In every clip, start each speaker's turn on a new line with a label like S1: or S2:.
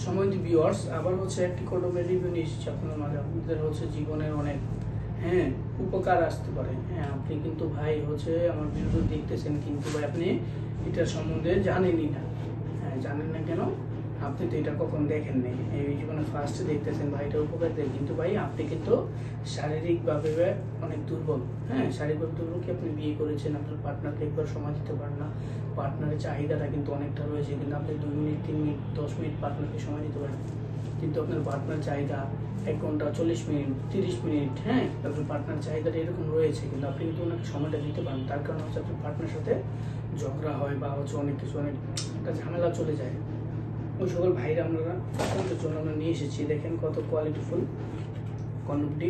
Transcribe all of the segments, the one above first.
S1: সম্মানিত ভিউয়ার্স, আবার হচ্ছে একটি কন্ডোমের রিভিউ নিয়ে এসেছি আপনার মাঝে। আপনাদের হচ্ছে জীবনের অনেক উপকার আসতে পারে। আপনি কিন্তু ভাই হচ্ছে আমার ভিডিও দেখতেছেন, কিন্তু ভাই আপনি এটার সম্বন্ধে জানেনই না। জানেন না কেন? আপনি তো এটা কখন দেখেন নাই, এই জীবনে ফার্স্ট দেখতেছেন ভাই এটা উপকার দেয়, কিন্তু ভাই আপনি কিন্তু শারীরিকভাবে অনেক দুর্বল। শারীরিকভাবে দুর্বল কি আপনি বিয়ে করেছেন, আপনার পার্টনারকে একবার সময় দিতে পারেন না। পার্টনারের চাহিদাটা কিন্তু অনেকটা রয়েছে, কিন্তু আপনি 2 মিনিট 3 মিনিট 10 মিনিট পার্টনারকে সময় দিতে পারেন, কিন্তু আপনার পার্টনার চাহিদা 1 ঘন্টা 40 মিনিট 30 মিনিট। আপনার পার্টনার চাহিদাটা এরকম রয়েছে, কিন্তু আপনি কিন্তু ওনাকে সময়টা দিতে পারেন। তার কারণে হচ্ছে আপনার পার্টনারের সাথে ঝগড়া হয় বা হচ্ছে অনেক কিছু, অনেক একটা ঝামেলা চলে যায়। ওই সকল ভাইরা আমরা আপনাদের জন্য আমরা নিয়ে এসেছি। দেখেন কত কোয়ালিটিফুল কন্ডমটি।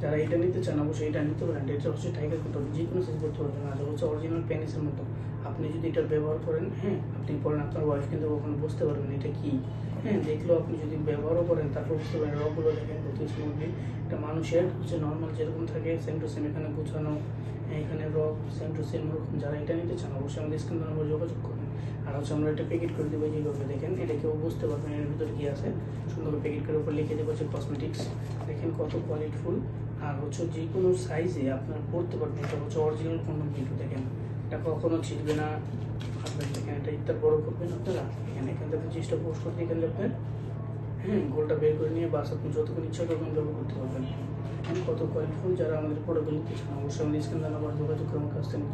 S1: যারা এটা নিতে চান অবশ্যই এটা নিতে পারেন। এটা হচ্ছে টাইগার কটন, যে কোনো সাইজ করতে পারবেন। আর হচ্ছে অরিজিনাল পেনিসের মতো। আপনি যদি এটা ব্যবহার করেন, আপনি পরেন, আপনার ওয়াইফ কিন্তু কখনো বুঝতে পারবেন এটা কি। দেখলেও আপনি যদি ব্যবহারও করেন তারপর বুঝতে পারেন। রগুলো দেখেন কত স্মুথলি। এটা মানুষের হচ্ছে নর্মাল যেরকম থাকে সেম টু সেম, এখানে গোছানো, এখানে রক সেম টু সেম ওরকম। যারা এটা নিতে চান অবশ্যই আমাদের স্ক্রিন নম্বর যোগাযোগ করবেন। আর হচ্ছে আমরা একটা প্যাকেট করে দেবো যেভাবে, দেখেন এটা কেউ বুঝতে পারবেন এর ভিতরে কী আছে। সুন্দর প্যাকেট করে উপর লিখে দেবো হচ্ছে কসমেটিক্স। দেখেন কত কোয়ালিটিফুল। আর হচ্ছে যে কোনো সাইজে আপনার পড়তে পারবেন। এটা হচ্ছে অরিজিনাল কন্ডম কিন্তু। দেখেন এটা কখনো ছিঁড়বে না। আপনার দেখেন এটা ইত্যার বড় করবেন আপনারা। এখান থেকে জিনিসটা পোস্ট করতে এখান থেকে গোলটা বের করে নিয়ে বাস আপনি যতক্ষণ ইচ্ছা তখন ব্যবহার করতে পারবেন। কত কোয়ালিটিফুল। যারা আমাদের প্রোডাক্ট নিতে চান অবশ্যই আমাদের স্ক্রিন নাম্বার যোগাযোগ করে আমার কাছ থেকে